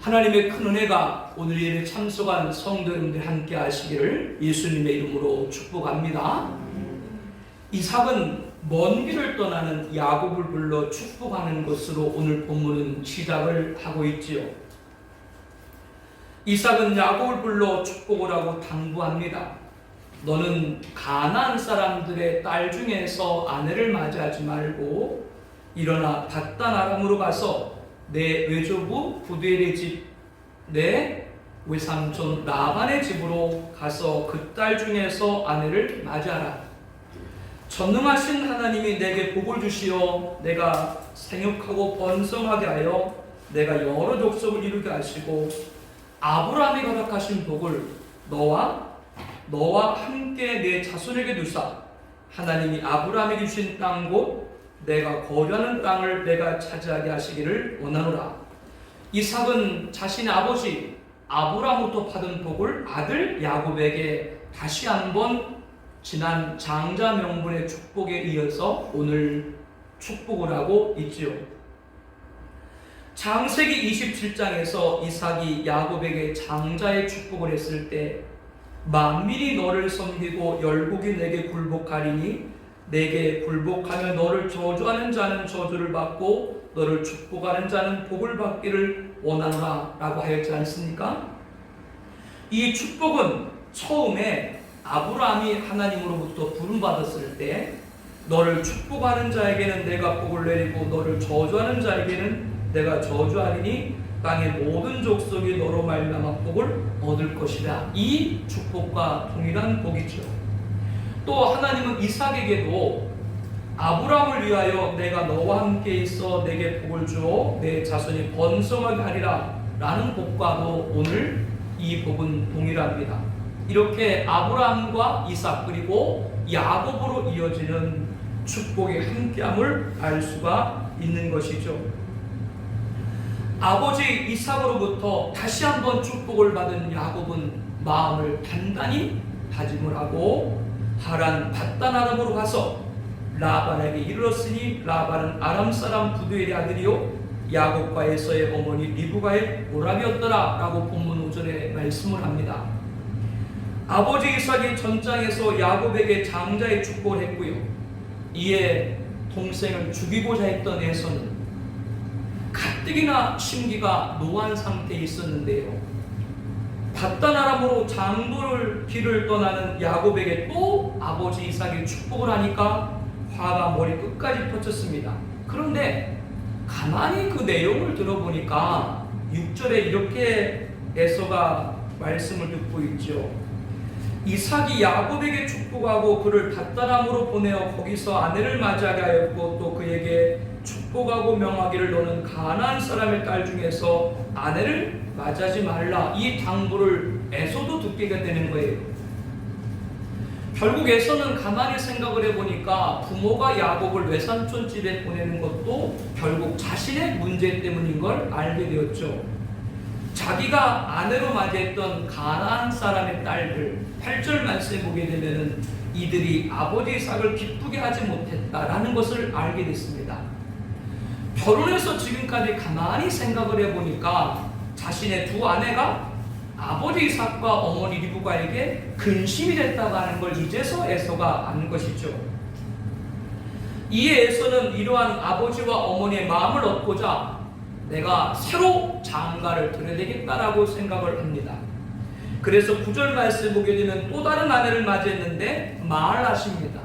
하나님의 큰 은혜가 오늘 예배 참석한 성도 여러분들 함께 하시기를 예수님의 이름으로 축복합니다. 이삭은 먼 길을 떠나는 야곱을 불러 축복하는 것으로 오늘 본문은 시작을 하고 있지요. 이삭은 야곱을 불러 축복을 하고 당부합니다. 너는 가나안 사람들의 딸 중에서 아내를 맞이하지 말고 일어나 밧단 아람으로 가서 내 외조부 부두엘의 집, 내 외삼촌 라반의 집으로 가서 그 딸 중에서 아내를 맞이하라. 전능하신 하나님이 내게 복을 주시어 내가 생육하고 번성하게 하여 내가 여러 족속을 이루게 하시고 아브라함이 허락하신 복을 너와 함께 내 자손에게 두사 하나님이 아브라함에게 주신 땅 곧 내가 거주하는 땅을 내가 차지하게 하시기를 원하노라. 이삭은 자신의 아버지 아브라함으로부터 받은 복을 아들 야곱에게 다시 한번 지난 장자 명분의 축복에 이어서 오늘 축복을 하고 있지요. 창세기 27장에서 이삭이 야곱에게 장자의 축복을 했을 때 만민이 너를 섬기고 열국이 내게 굴복하리니 내게 굴복하며 너를 저주하는 자는 저주를 받고 너를 축복하는 자는 복을 받기를 원하노라 라고 하였지 않습니까? 이 축복은 처음에 아브라함이 하나님으로부터 부름받았을 때 너를 축복하는 자에게는 내가 복을 내리고 너를 저주하는 자에게는 내가 저주하리니 땅의 모든 족속이 너로 말미암아 복을 얻을 것이라. 이 축복과 동일한 복이죠. 또 하나님은 이삭에게도 아브라함을 위하여 내가 너와 함께 있어 내게 복을 주어 내 자손이 번성하게 하리라 라는 복과도 오늘 이 복은 동일합니다. 이렇게 아브라함과 이삭 그리고 야곱으로 이어지는 축복의 함께함을 알 수가 있는 것이죠. 아버지 이삭으로부터 다시 한번 축복을 받은 야곱은 마음을 단단히 다짐을 하고 하란 밧단 아람으로 가서 라반에게 이르렀으니 라반은 아람 사람 부두엘의 아들이요 야곱과 에서의 어머니 리브가의 오라비였더라 라고 본문 5절에 말씀을 합니다. 아버지 이삭이 전장에서 야곱에게 장자의 축복을 했고요. 이에 동생을 죽이고자 했던 에서는 가뜩이나 심기가 노한 상태에 있었는데요. 밧단 아람으로 장도를 길을 떠나는 야곱에게 또 아버지 이삭이 축복을 하니까 화가 머리 끝까지 뻗쳤습니다. 그런데 가만히 그 내용을 들어보니까 6절에 이렇게 에서가 말씀을 듣고 있죠. 이삭이 야곱에게 축복하고 그를 밧단 아람으로 보내어 거기서 아내를 맞이하게 하였고 또 그에게 축복하고 명하기를 너는 가나안 사람의 딸 중에서 아내를 맞이하지 말라. 이 당부를 에서도 듣게 되는 거예요. 결국 에서는 가만히 생각을 해보니까 부모가 야곱을 외삼촌 집에 보내는 것도 결국 자신의 문제 때문인 걸 알게 되었죠. 자기가 아내로 맞이했던 가나안 사람의 딸들 8절 말씀에 보게 되면은 이들이 아버지 이삭을 기쁘게 하지 못했다라는 것을 알게 됐습니다. 결혼해서 지금까지 가만히 생각을 해보니까 자신의 두 아내가 아버지 이삭과 어머니 리브가에게 근심이 됐다고 하는 걸 이제서 에서가 아는 것이죠. 이에 에서는 이러한 아버지와 어머니의 마음을 얻고자 내가 새로 장가를 들여야 되겠다라고 생각을 합니다. 그래서 9절 말씀 보게 되면 또 다른 아내를 맞이했는데 마알랏입니다.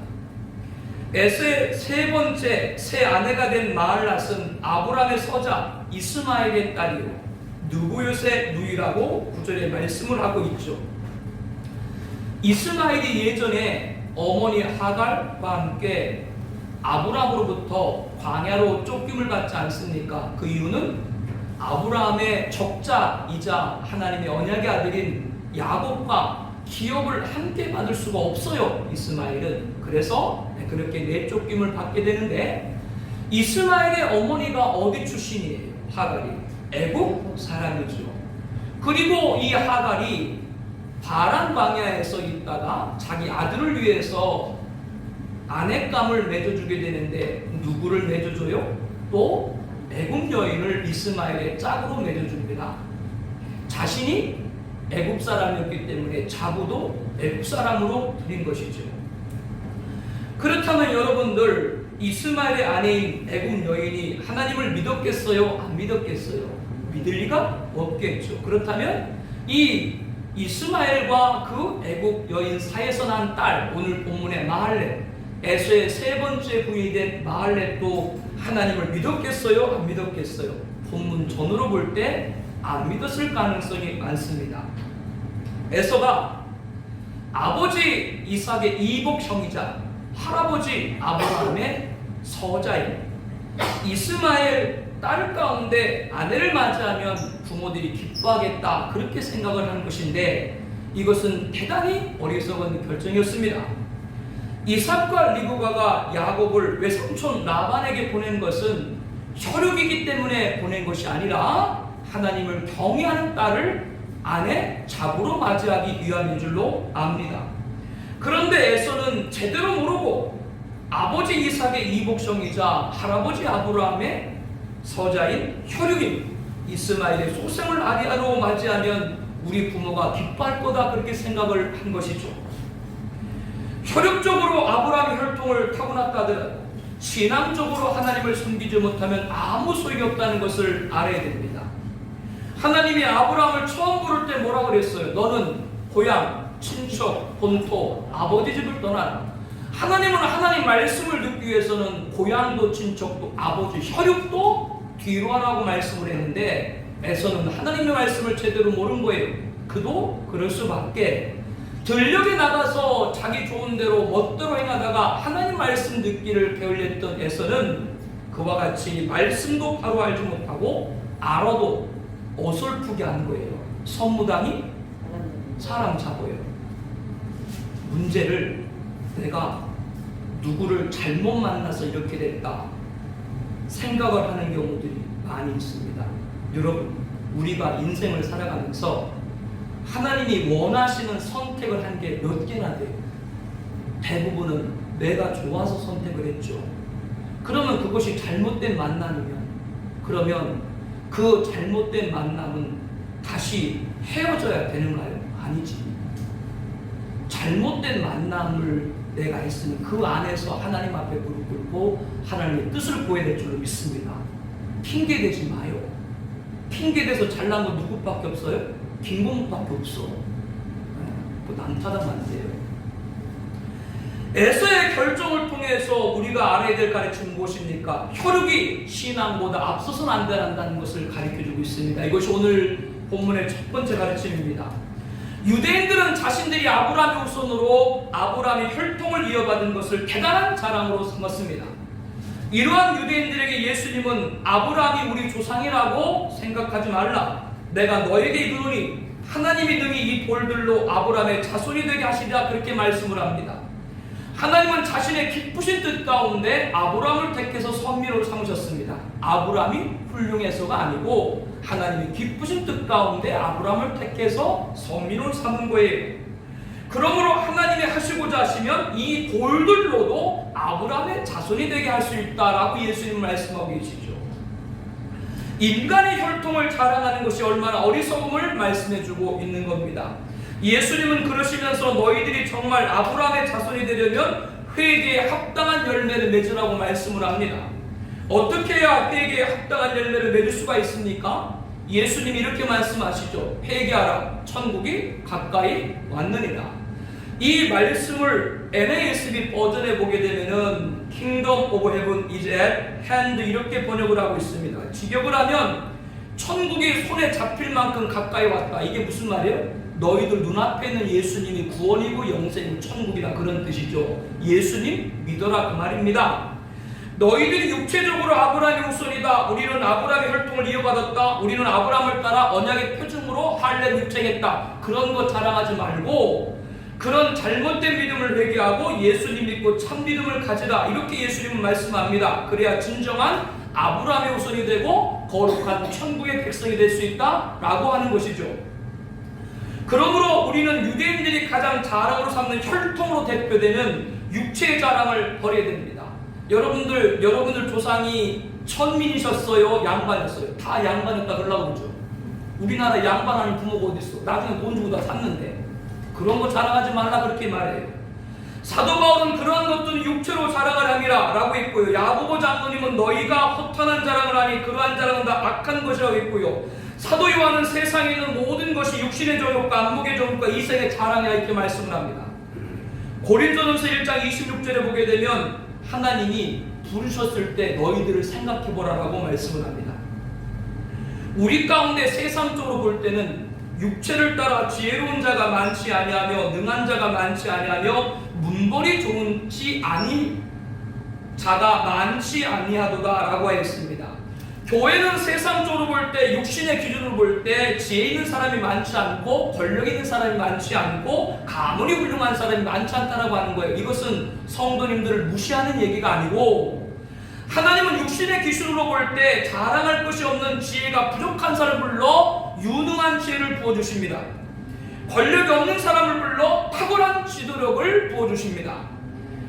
에서의 세 번째 새 아내가 된 마알랏은 아브라함의 서자 이스마엘의 딸이요 느부옳의 누이라고 9절에 말씀을 하고 있죠. 이스마엘이 예전에 어머니 하갈과 함께 아브라함으로부터 광야로 쫓김을 받지 않습니까? 그 이유는 아브라함의 적자이자 하나님의 언약의 아들인 야곱과 기업을 함께 받을 수가 없어요. 이스마엘은. 그래서 그렇게 내쫓김을 받게 되는데 이스마엘의 어머니가 어디 출신이에요? 하갈이 애국 사람이죠. 그리고 이 하갈이 바란 광야에서 있다가 자기 아들을 위해서 아내감을 맺어주게 되는데 누구를 맺어줘요? 또 애국 여인을 이스마엘의 짝으로 맺어줍니다. 자신이 애굽 사람이었기 때문에 자부도 애굽 사람으로 드린 것이죠. 그렇다면 여러분들, 이스마엘의 아내인 애굽 여인이 하나님을 믿었겠어요? 안 믿었겠어요? 믿을 리가 없겠죠. 그렇다면 이 이스마엘과 그 애굽 여인 사이에서 난 딸, 오늘 본문의 마할렛, 에서의 세 번째 부인이 된 마할렛도 하나님을 믿었겠어요? 안 믿었겠어요? 본문 전으로 볼 때 안 믿었을 가능성이 많습니다. 에서가 아버지 이삭의 이복 형이자 할아버지 아브라함의 서자인 이스마엘 딸 가운데 아내를 맞이하면 부모들이 기뻐하겠다, 그렇게 생각을 하는 것인데, 이것은 대단히 어리석은 결정이었습니다. 이삭과 리브가가 야곱을 외삼촌 라반에게 보낸 것은 혈육이기 때문에 보낸 것이 아니라 하나님을 경외하는 딸을 아내 자부로 맞이하기 위함인 줄로 압니다. 그런데 에서는 제대로 모르고 아버지 이삭의 이복성이자 할아버지 아브라함의 서자인 혈육인 이스마엘의 소생을 아내로 맞이하면 우리 부모가 기뻐할 거다, 그렇게 생각을 한 것이죠. 혈육적으로 아브라함의 혈통을 타고났다 하더라도 신앙적으로 하나님을 섬기지 못하면 아무 소용이 없다는 것을 알아야 됩니다. 하나님이 아브라함을 처음 부를 때 뭐라고 그랬어요? 너는 고향, 친척, 본토, 아버지 집을 떠나라. 하나님은 하나님 말씀을 듣기 위해서는 고향도 친척도 아버지 혈육도 뒤로 하라고 말씀을 했는데, 에서는 하나님의 말씀을 제대로 모른 거예요. 그도 그럴 수밖에. 들녘에 나가서 자기 좋은 대로 멋대로 행하다가 하나님 말씀 듣기를 게을렸던 에서는 그와 같이 말씀도 바로 알지 못하고 알아도 어설프게 하는 거예요. 선무당이 사람 잡아요. 문제를 내가 누구를 잘못 만나서 이렇게 됐다 생각을 하는 경우들이 많이 있습니다. 여러분, 우리가 인생을 살아가면서 하나님이 원하시는 선택을 한 게 몇 개나 돼요. 대부분은 내가 좋아서 선택을 했죠. 그러면 그것이 잘못된 만남이면, 그러면 그 잘못된 만남은 다시 헤어져야 되는가요? 아니지. 잘못된 만남을 내가 했으면 그 안에서 하나님 앞에 무릎 꿇고 하나님의 뜻을 구해야 될 줄로 믿습니다. 핑계대지 마요. 핑계대서 잘난 거 누구밖에 없어요? 김공밖에 없어. 뭐 남탓하면 안 돼요. 에서의 결정을 통해서 우리가 알아야 될 가르침은 무엇입니까? 혈육이 신앙보다 앞서서는 안 된다는 것을 가르쳐주고 있습니다. 이것이 오늘 본문의 첫 번째 가르침입니다. 유대인들은 자신들이 아브라함의 후손으로 아브라함의 혈통을 이어받은 것을 대단한 자랑으로 삼았습니다. 이러한 유대인들에게 예수님은 아브라함이 우리 조상이라고 생각하지 말라. 내가 너에게 이르노니 하나님이 능히 이 돌들로 아브라함의 자손이 되게 하시리라, 그렇게 말씀을 합니다. 하나님은 자신의 기쁘신 뜻 가운데 아브라함을 택해서 선민으로 삼으셨습니다. 아브라함이 훌륭해서가 아니고 하나님이 기쁘신 뜻 가운데 아브라함을 택해서 선민으로 삼은 거예요. 그러므로 하나님이 하시고자 하시면 이 돌들로도 아브라함의 자손이 되게 할 수 있다라고 예수님 말씀하고 계시죠. 인간의 혈통을 자랑하는 것이 얼마나 어리석음을 말씀해주고 있는 겁니다. 예수님은 그러시면서 너희들이 정말 아브라함의 자손이 되려면 회개에 합당한 열매를 맺으라고 말씀을 합니다. 어떻게 해야 회개에 합당한 열매를 맺을 수가 있습니까? 예수님이 이렇게 말씀하시죠. 회개하라, 천국이 가까이 왔느니라. 이 말씀을 NASB 버전에 보게 되면은 Kingdom of Heaven is at hand 이렇게 번역을 하고 있습니다. 직역을 하면 천국이 손에 잡힐 만큼 가까이 왔다. 이게 무슨 말이에요? 너희들 눈앞에 있는 예수님이 구원이고 영생이고 천국이라, 그런 뜻이죠. 예수님 믿어라, 그 말입니다. 너희들이 육체적으로 아브라함의 후손이다. 우리는 아브라함의 혈통을 이어받았다. 우리는 아브라함을 따라 언약의 표징으로 할례 묵죄했다. 그런 거 자랑하지 말고 그런 잘못된 믿음을 회개하고 예수님 믿고 참 믿음을 가지라, 이렇게 예수님은 말씀합니다. 그래야 진정한 아브라함의 후손이 되고 거룩한 천국의 백성이 될 수 있다라고 하는 것이죠. 그러므로 우리는 유대인들이 가장 자랑으로 삼는 혈통으로 대표되는 육체의 자랑을 버려야 됩니다. 여러분들 조상이 천민이셨어요? 양반이었어요? 다 양반이었다 그러려고 그러죠. 우리나라 양반하는 부모가 어디 있어? 나중에 돈 주고 다 샀는데. 그런 거 자랑하지 말라 그렇게 말해요. 사도 바울은 그러한 것들은 육체로 자랑을 함이라 라고 했고요. 야고보 장로님은 너희가 허탄한 자랑을 하니 그러한 자랑은 다 악한 것이라고 했고요. 사도 요한은 세상에 있는 모든 것이 육신의 정욕과 안목의 정욕과 이생의 자랑이라 이렇게 말씀을 합니다. 고린도전서 1장 26절에 보게 되면 하나님이 부르셨을 때 너희들을 생각해보라라고 말씀을 합니다. 우리 가운데 세상적으로 볼 때는 육체를 따라 지혜로운 자가 많지 아니하며 능한 자가 많지 아니하며 문벌이 좋지 아니 자가 많지 아니하도다 라고 하였습니다. 교회는 세상적으로 볼 때 육신의 기준으로 볼 때 지혜 있는 사람이 많지 않고 권력 있는 사람이 많지 않고 가문이 훌륭한 사람이 많지 않다라고 하는 거예요. 이것은 성도님들을 무시하는 얘기가 아니고 하나님은 육신의 기준으로 볼 때 자랑할 것이 없는 지혜가 부족한 사람을 불러 유능한 지혜를 부어주십니다. 권력이 없는 사람을 불러 탁월한 지도력을 부어주십니다.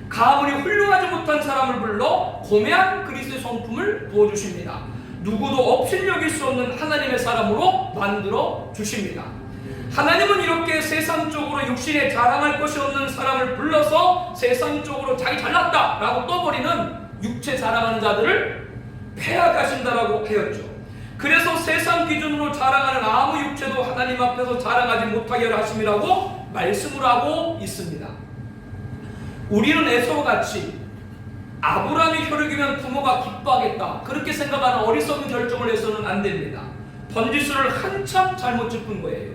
가문이 훌륭하지 못한 사람을 불러 고매한 그리스도의 성품을 부어주십니다. 누구도 업신여길 수 없는 하나님의 사람으로 만들어 주십니다. 하나님은 이렇게 세상적으로 육신에 자랑할 것이 없는 사람을 불러서 세상적으로 자기 잘났다 라고 떠버리는 육체 자랑하는 자들을 폐하하신다라고 하였죠. 그래서 세상 기준으로 자랑하는 아무 육체도 하나님 앞에서 자랑하지 못하게 하심이라고 말씀을 하고 있습니다. 우리는 에서와 같이 아브라함의 혈육이면 부모가 기뻐하겠다 그렇게 생각하는 어리석은 결정을 해서는 안 됩니다. 번지수를 한참 잘못 짚은 거예요.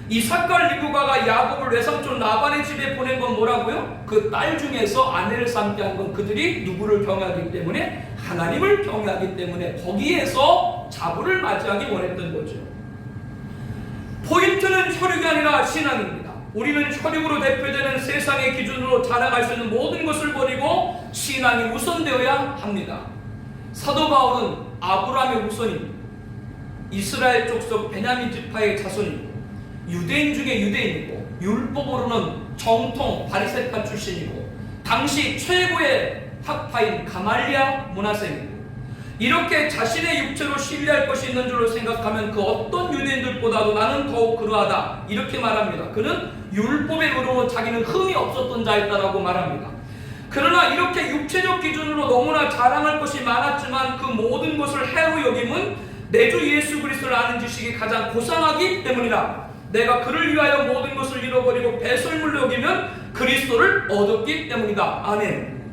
이삭과 리브가가 야곱을 외삼촌 라반의 집에 보낸 건 뭐라고요? 그 딸 중에서 아내를 삼게 한 건 그들이 누구를 경외하기 때문에 하나님을 경외하기 때문에 거기에서 자부를 맞이하기 원했던 거죠. 포인트는 혈육이 아니라 신앙입니다. 우리는 혈육으로 대표되는 세상의 기준으로 자랑할 수 있는 모든 것을 버리고 신앙이 우선되어야 합니다. 사도 바울은 아브라함의 후손인 이스라엘 족속 베냐민 지파의 자손이고 유대인 중에 유대인이고 율법으로는 정통 바리새파 출신이고 당시 최고의 학파인 가말리아 문화생이고 이렇게 자신의 육체로 신뢰할 것이 있는 줄로 생각하면 그 어떤 유대인들보다도 나는 더욱 그러하다 이렇게 말합니다. 그는 율법의 의로로 자기는 흠이 없었던 자였다라고 말합니다. 그러나 이렇게 육체적 기준으로 너무나 자랑할 것이 많았지만 그 모든 것을 해로 여김은 내 주 예수 그리스도를 아는 지식이 가장 고상하기 때문이라. 내가 그를 위하여 모든 것을 잃어버리고 배설물로 여기면 그리스도를 얻었기 때문이다. 아멘.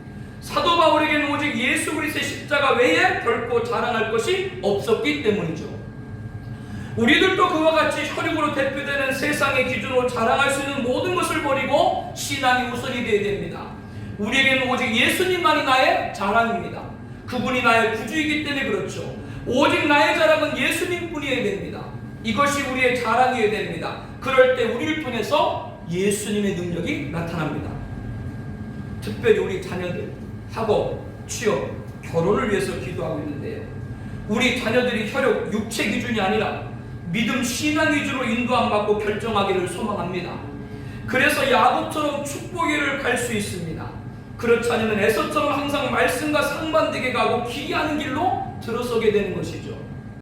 사도 바울에게는 오직 예수 그리스도의 십자가 외에 결코 자랑할 것이 없었기 때문이죠. 우리들도 그와 같이 혈육으로 대표되는 세상의 기준으로 자랑할 수 있는 모든 것을 버리고 신앙이 우선이 되어야 됩니다. 우리에게는 오직 예수님만이 나의 자랑입니다. 그분이 나의 구주이기 때문에 그렇죠. 오직 나의 자랑은 예수님뿐이어야 됩니다. 이것이 우리의 자랑이어야 됩니다. 그럴 때 우리를 통해서 예수님의 능력이 나타납니다. 특별히 우리 자녀들 학업, 취업, 결혼을 위해서 기도하고 있는데요. 우리 자녀들이 혈육, 육체 기준이 아니라 믿음, 신앙 위주로 인도함 받고 결정하기를 소망합니다. 그래서 야곱처럼 축복의 길을 갈 수 있습니다. 그렇지 않으면 에서처럼 항상 말씀과 상반되게 가고 기이하는 길로 들어서게 되는 것이죠.